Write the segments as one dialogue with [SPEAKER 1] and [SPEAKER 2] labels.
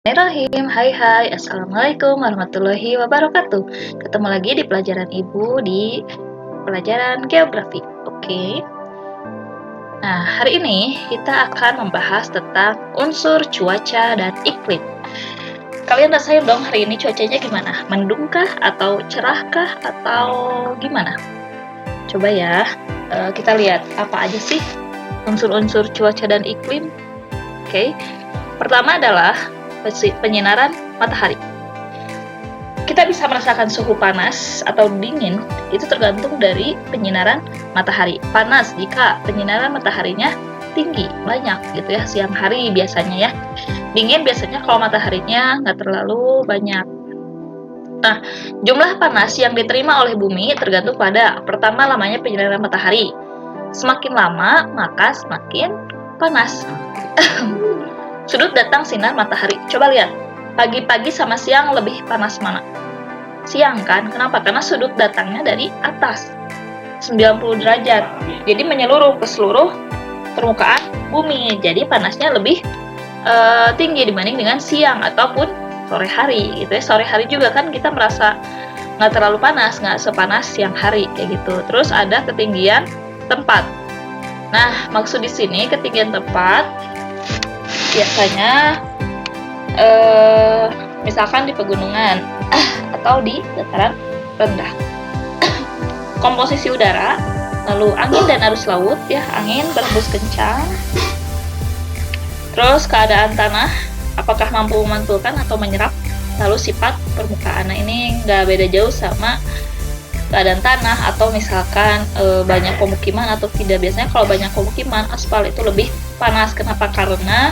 [SPEAKER 1] Bismillahirrahmanirrahim. Hai, Assalamualaikum warahmatullahi wabarakatuh. Ketemu lagi di pelajaran Ibu di pelajaran geografi. Oke. Nah, hari ini kita akan membahas tentang unsur cuaca dan iklim. Kalian rasain dong hari ini cuacanya gimana? Mendungkah atau cerahkah atau gimana? Coba ya, kita lihat apa aja sih unsur-unsur cuaca dan iklim. Oke. Pertama adalah penyinaran matahari. Kita bisa merasakan suhu panas atau dingin itu tergantung dari penyinaran matahari. Panas jika penyinaran mataharinya tinggi, banyak gitu ya, siang hari biasanya ya. Dingin biasanya kalau mataharinya nggak terlalu banyak. Nah, jumlah panas yang diterima oleh bumi tergantung pada pertama lamanya penyinaran matahari. Semakin lama maka semakin panas. Sudut datang sinar matahari. Coba lihat, pagi-pagi sama siang lebih panas mana? Siang kan? Kenapa? Karena sudut datangnya dari atas, 90 derajat. Jadi menyeluruh ke seluruh permukaan bumi. Jadi panasnya lebih tinggi dibanding dengan siang ataupun sore hari. Gitu ya. Sore hari juga kan kita merasa nggak terlalu panas, nggak sepanas siang hari kayak gitu. Terus ada ketinggian tempat. Nah, maksud di sini ketinggian tempat biasanya misalkan di pegunungan atau di dataran rendah. Komposisi udara, lalu angin dan arus laut ya, angin berhembus kencang. Terus keadaan tanah, apakah mampu memantulkan atau menyerap, lalu sifat permukaan. Nah, ini nggak beda jauh sama keadaan tanah atau misalkan banyak pemukiman atau tidak. Biasanya kalau banyak pemukiman, aspal itu lebih panas. Kenapa? Karena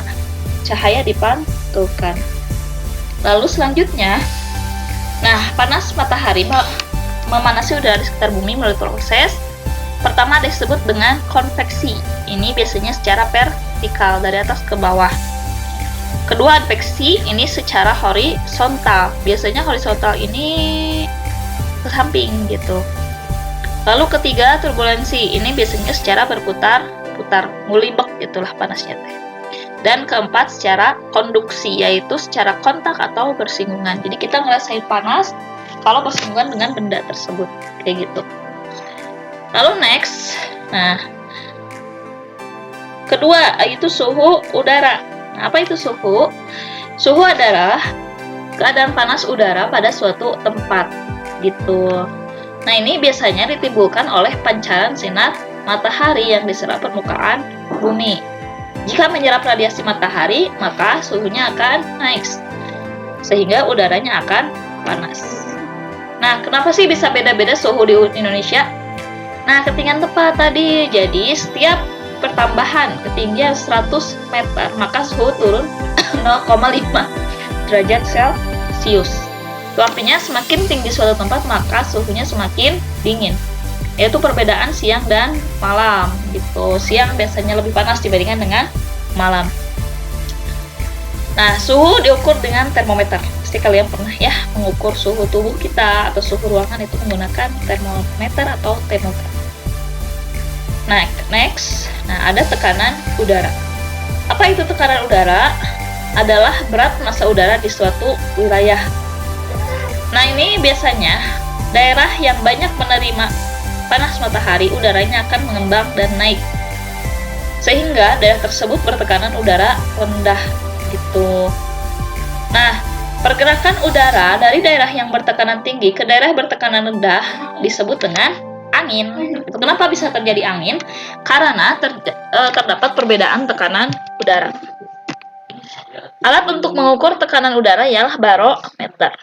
[SPEAKER 1] cahaya dipantulkan. Lalu selanjutnya, nah, panas matahari memanasi udara di sekitar bumi melalui proses pertama disebut dengan konveksi. Ini biasanya secara vertikal dari atas ke bawah. Kedua, adveksi, ini secara horizontal. Biasanya horizontal ini ke samping gitu. Lalu ketiga, turbulensi. Ini biasanya secara berputar-putar, ngulibek itulah panasnya teh. Dan keempat, secara konduksi, yaitu secara kontak atau bersinggungan. Jadi kita ngerasain panas kalau bersinggungan dengan benda tersebut, kayak gitu. Lalu next, nah, kedua yaitu suhu udara. Nah, apa itu suhu? Suhu adalah keadaan panas udara pada suatu tempat, gitu. Nah, ini biasanya ditimbulkan oleh pancaran sinar matahari yang diserap permukaan bumi. Jika menyerap radiasi matahari, maka suhunya akan naik, sehingga udaranya akan panas. Nah, kenapa sih bisa beda-beda suhu di Indonesia? Nah, ketinggian tempat tadi, jadi setiap pertambahan ketinggian 100 meter, maka suhu turun 0,5 derajat Celcius. Itu artinya semakin tinggi suatu tempat, maka suhunya semakin dingin. Yaitu perbedaan siang dan malam gitu. Siang biasanya lebih panas dibandingkan dengan malam. Nah, suhu diukur dengan termometer. Pasti kalian pernah ya mengukur suhu tubuh kita atau suhu ruangan itu menggunakan termometer atau termometer. Nah, next, ada tekanan udara. Apa itu tekanan udara? Adalah berat massa udara di suatu wilayah. Nah, ini biasanya daerah yang banyak menerima panas matahari, udaranya akan mengembang dan naik, sehingga daerah tersebut bertekanan udara rendah gitu. Nah, pergerakan udara dari daerah yang bertekanan tinggi ke daerah bertekanan rendah disebut dengan angin. Kenapa bisa terjadi angin? Karena terdapat perbedaan tekanan udara. Alat untuk mengukur tekanan udara ialah barometer.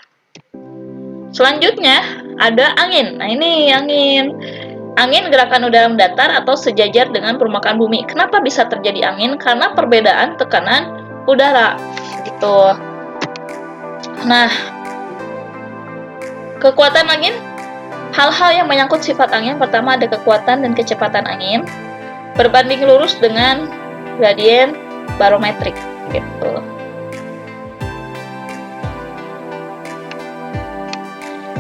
[SPEAKER 1] Selanjutnya ada angin. Nah, ini angin. Angin gerakan udara mendatar atau sejajar dengan permukaan bumi. Kenapa bisa terjadi angin? Karena perbedaan tekanan udara. Gitu. Nah, kekuatan angin. Hal-hal yang menyangkut sifat angin, pertama ada kekuatan dan kecepatan angin berbanding lurus dengan gradien barometrik. Gitu.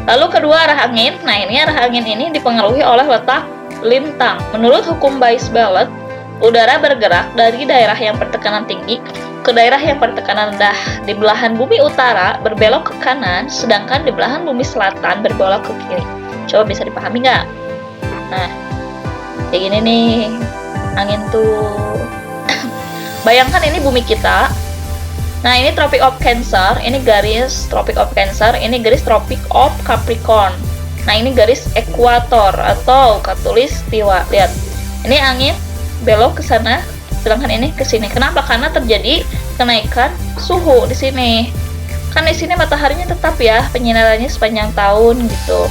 [SPEAKER 1] Lalu kedua, arah angin. Nah, ini arah angin ini dipengaruhi oleh letak lintang. Menurut hukum Bayes-Ballet, udara bergerak dari daerah yang bertekanan tinggi ke daerah yang pada tekanan rendah. Di belahan bumi utara berbelok ke kanan, sedangkan di belahan bumi selatan berbelok ke kiri. Coba bisa dipahami nggak? Nah, kayak gini nih, angin tuh. Bayangkan ini bumi kita. Nah, ini Tropic of Cancer, ini garis Tropic of Cancer, ini garis Tropic of Capricorn. Nah, ini garis ekuator atau khatulistiwa. Lihat, ini angin belok ke sana, sedangkan ini ke sini. Kenapa? Karena terjadi kenaikan suhu di sini. Kan di sini mataharinya tetap ya, penyinarannya sepanjang tahun gitu.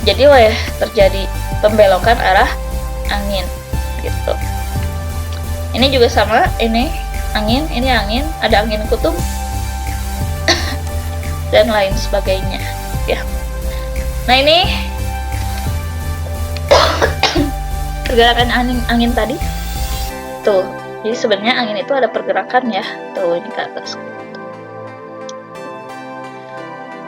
[SPEAKER 1] Jadi terjadi pembelokan arah angin gitu. Ini juga sama, ini angin, ada angin kutub dan lain sebagainya ya. Nah, ini pergerakan angin tadi tuh. Jadi sebenarnya angin itu ada pergerakan ya, tuh ini ke atas.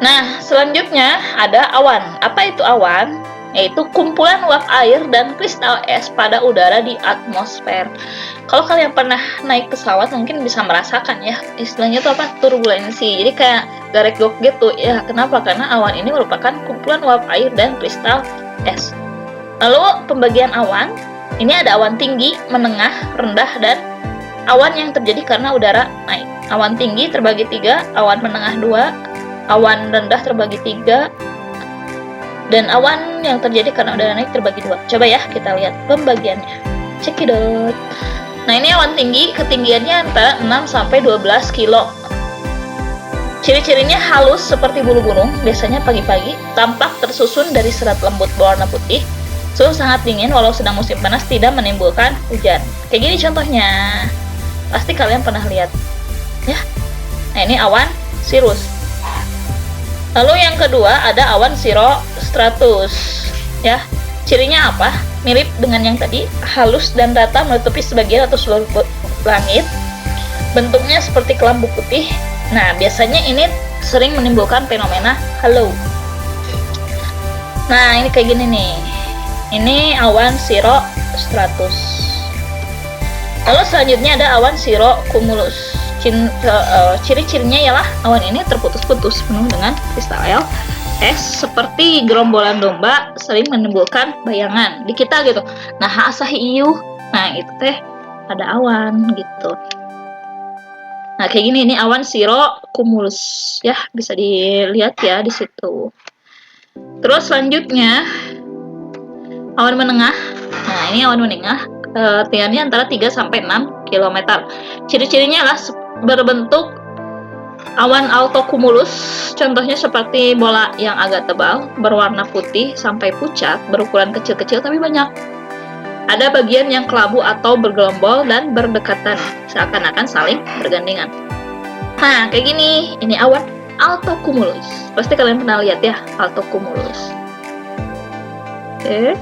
[SPEAKER 1] Nah, selanjutnya ada awan. Apa itu awan? Yaitu kumpulan uap air dan kristal es pada udara di atmosfer. Kalau kalian pernah naik pesawat mungkin bisa merasakan ya, istilahnya itu apa? Turbulensi. Jadi kayak garek-gok gitu ya. Kenapa? Karena awan ini merupakan kumpulan uap air dan kristal es. Lalu pembagian awan, ini ada awan tinggi, menengah, rendah, dan awan yang terjadi karena udara naik. Awan tinggi terbagi 3, awan menengah 2, awan rendah terbagi 3, dan awan yang terjadi karena udara naik terbagi 2. Coba ya kita lihat pembagiannya. Cekidot. Nah, ini awan tinggi, ketinggiannya antara 6 sampai 12 kilo. Ciri-cirinya halus seperti bulu burung, biasanya pagi-pagi, tampak tersusun dari serat lembut berwarna putih. Suhu sangat dingin walau sedang musim panas, tidak menimbulkan hujan. Kayak gini contohnya. Pasti kalian pernah lihat. Ya. Nah, ini awan cirrus. Lalu yang kedua ada awan cirrostratus. Ya. Cirinya apa? Mirip dengan yang tadi, halus dan rata menutupi sebagian atau seluruh langit. Bentuknya seperti kelambu putih. Nah, biasanya ini sering menimbulkan fenomena halo. Nah, ini kayak gini nih. Ini awan cirrostratus. Lalu selanjutnya ada awan cirrocumulus. Ciri-cirinya ialah awan ini terputus-putus penuh dengan kristal es seperti gerombolan domba, sering menimbulkan bayangan di kita gitu. Nah, asah iuh. Nah, itu teh ada awan gitu. Nah, kayak gini, ini awan cirrocumulus ya, bisa dilihat ya di situ. Terus selanjutnya awan menengah. Nah, ini awan menengah, ketinggiannya antara 3 sampai 6 km. Ciri-cirinya adalah berbentuk awan altocumulus, contohnya seperti bola yang agak tebal, berwarna putih sampai pucat, berukuran kecil-kecil tapi banyak. Ada bagian yang kelabu atau bergelombol dan berdekatan, seakan-akan saling bergandengan. Nah, kayak gini, ini awan altocumulus. Pasti kalian pernah lihat ya, altocumulus. Oke.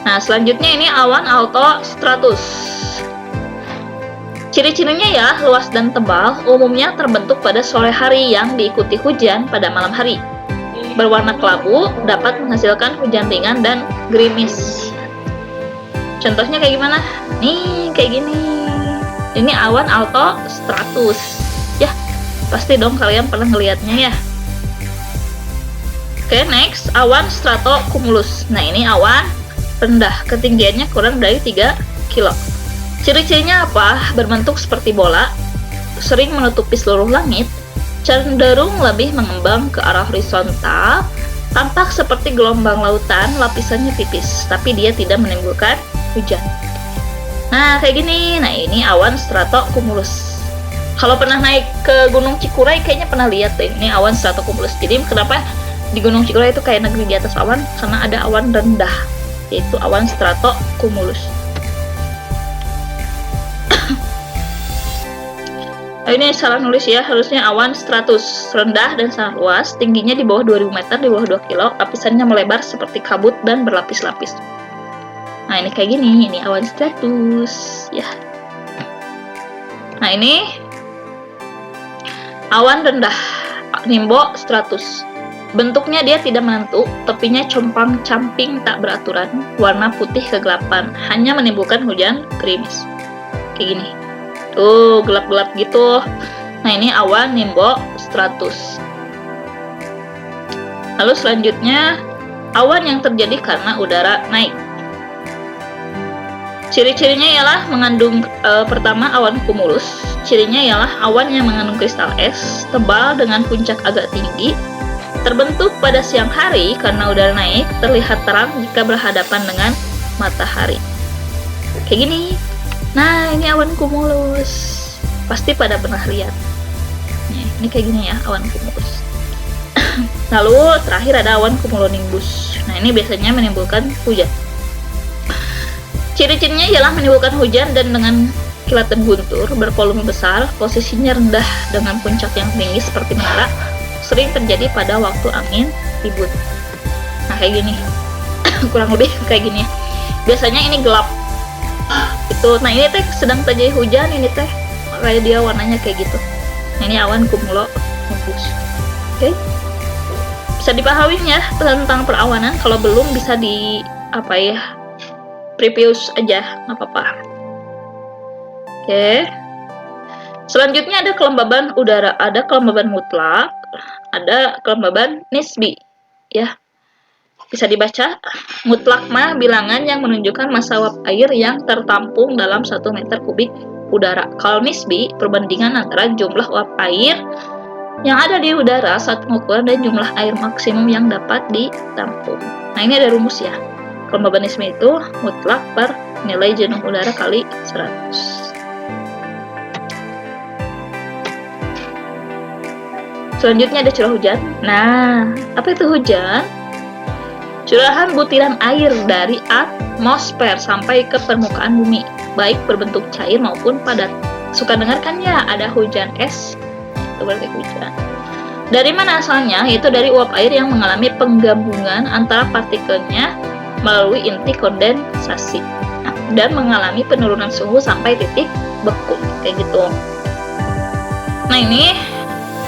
[SPEAKER 1] Nah, selanjutnya ini awan altostratus. Ciri-cirinya ya luas dan tebal, umumnya terbentuk pada sore hari yang diikuti hujan pada malam hari. Berwarna kelabu, dapat menghasilkan hujan ringan dan gerimis. Contohnya kayak gimana? Nih, kayak gini. Ini awan altostratus. Ya, pasti dong kalian pernah ngelihatnya ya. Oke, next, awan stratocumulus. Nah, ini awan rendah, ketinggiannya kurang dari 3 kilo. Ciri-cirinya apa? Berbentuk seperti bola, sering menutupi seluruh langit, cenderung lebih mengembang ke arah horizontal, tampak seperti gelombang lautan, lapisannya tipis, tapi dia tidak menimbulkan hujan. Nah, kayak gini. Nah, ini awan stratocumulus. Kalau pernah naik ke Gunung Cikuray, kayaknya pernah lihat deh, ini awan stratocumulus. Jadi, kenapa di Gunung Cikuray itu kayak negeri di atas awan? Karena ada awan rendah, yaitu awan stratocumulus. Ini salah nulis ya, harusnya awan stratus, rendah dan sangat luas, tingginya di bawah 2000 meter, di bawah 2 kilo, lapisannya melebar seperti kabut dan berlapis-lapis. Nah, ini kayak gini, ini awan stratus ya. Nah, ini awan rendah, nimbostratus. Bentuknya dia tidak menentu, tepinya compang-camping tak beraturan, warna putih kegelapan, hanya menimbulkan hujan gerimis. Kayak gini. Tuh, gelap-gelap gitu. Nah, ini awan nimbo stratus. Lalu selanjutnya, awan yang terjadi karena udara naik. Ciri-cirinya ialah mengandung pertama awan cumulus. Cirinya ialah awan yang mengandung kristal es, tebal dengan puncak agak tinggi, terbentuk pada siang hari karena udara naik, terlihat terang jika berhadapan dengan matahari. Kayak gini. Nah, ini awan cumulus. Pasti pada pernah lihat. Nih, ini kayak gini ya, awan cumulus. Lalu terakhir ada awan cumulonimbus. Nah, ini biasanya menimbulkan hujan. Ciri-cirinya ialah menimbulkan hujan dan dengan kilatan guntur, bervolume besar, posisinya rendah dengan puncak yang tinggi seperti menara, sering terjadi pada waktu angin ribut. Nah, kayak gini. Kurang lebih kayak gini ya. Biasanya ini gelap. Nah, ini teh sedang terjadi hujan, ini teh makanya dia warnanya kayak gitu. Nah, ini awan cumulonimbus. Oke. Bisa dipahami ya tentang perawanan. Kalau belum bisa di previous aja, nggak apa-apa. Oke. Selanjutnya ada kelembaban udara, ada kelembaban mutlak, ada kelembaban nisbi, ya. Bisa dibaca, mutlak mah bilangan yang menunjukkan massa uap air yang tertampung dalam 1 meter kubik udara. Kalau nisbi, perbandingan antara jumlah uap air yang ada di udara saat pengukuran dan jumlah air maksimum yang dapat ditampung. Nah, ini ada rumus ya. Kelembaban nisbi itu mutlak per nilai jenuh udara kali 100. Selanjutnya ada curah hujan. Nah, apa itu hujan? Curahan butiran air dari atmosfer sampai ke permukaan bumi, baik berbentuk cair maupun padat. Suka dengar kan ya, ada hujan es, itu berarti hujan. Dari mana asalnya? Itu dari uap air yang mengalami penggabungan antara partikelnya melalui inti kondensasi, dan mengalami penurunan suhu sampai titik beku, kayak gitu. Nah, ini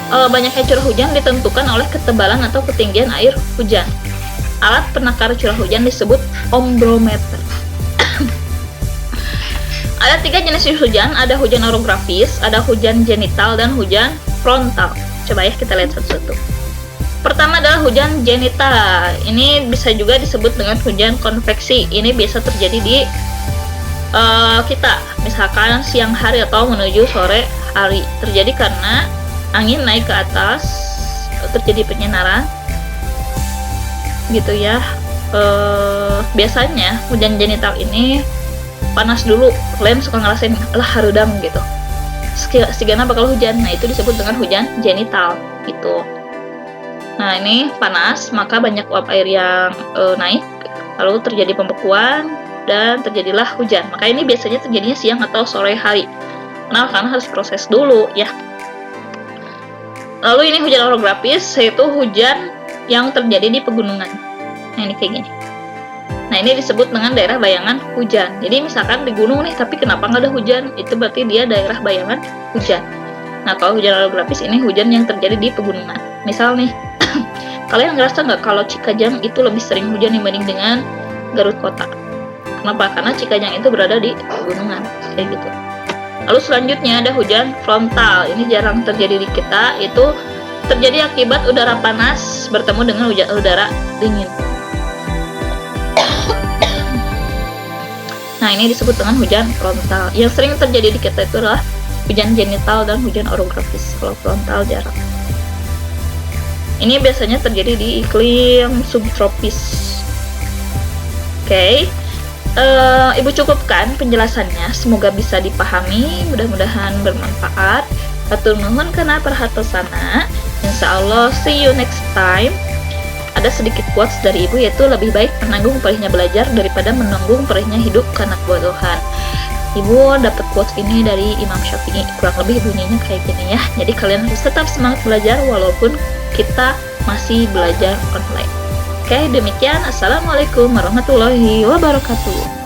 [SPEAKER 1] banyaknya curah hujan ditentukan oleh ketebalan atau ketinggian air hujan. Alat penakar curah hujan disebut ombrometer. Ada 3 jenis hujan, ada hujan orografis, ada hujan genital, dan hujan frontal. Coba ya kita lihat satu-satu. Pertama adalah hujan genital. Ini bisa juga disebut dengan hujan konveksi. Ini biasa terjadi di kita, misalkan siang hari atau menuju sore hari. Terjadi karena angin naik ke atas, terjadi penyinaran gitu ya. Biasanya hujan genital ini panas dulu, kalian suka ngerasain lah harudang gitu, sigana bakal hujan. Nah, itu disebut dengan hujan genital gitu. Nah, ini panas, maka banyak uap air yang naik, lalu terjadi pembekuan dan terjadilah hujan. Maka ini biasanya terjadinya siang atau sore hari. Nah, karena harus proses dulu ya. Lalu ini hujan orografis, yaitu hujan yang terjadi di pegunungan. Nah, ini kayak gini. Nah, ini disebut dengan daerah bayangan hujan. Jadi misalkan di gunung nih, tapi kenapa nggak ada hujan? Itu berarti dia daerah bayangan hujan. Nah, kalau hujan orografis ini hujan yang terjadi di pegunungan. Misal nih, kalian ngerasa nggak kalau Cikajang itu lebih sering hujan dibanding dengan Garut Kota? Kenapa? Karena Cikajang itu berada di pegunungan, kayak gitu. Lalu selanjutnya ada hujan frontal. Ini jarang terjadi di kita, itu terjadi akibat udara panas bertemu dengan udara dingin. Nah, ini disebut dengan hujan frontal. Yang sering terjadi di kita itu adalah hujan genital dan hujan orografis. Kalau frontal jarang. Ini biasanya terjadi di iklim subtropis. Oke. Ibu cukupkan penjelasannya, semoga bisa dipahami, mudah-mudahan bermanfaat. Hatur nuhun kana perhatosana. Insyaallah see you next time. Ada sedikit quotes dari ibu, yaitu lebih baik menanggung perihnya belajar daripada menanggung perihnya hidup karena kebodohan. Ibu dapat quotes ini dari Imam Syafi'i, kurang lebih bunyinya kayak gini ya. Jadi kalian harus tetap semangat belajar walaupun kita masih belajar online. Oke, demikian. Assalamualaikum warahmatullahi wabarakatuh.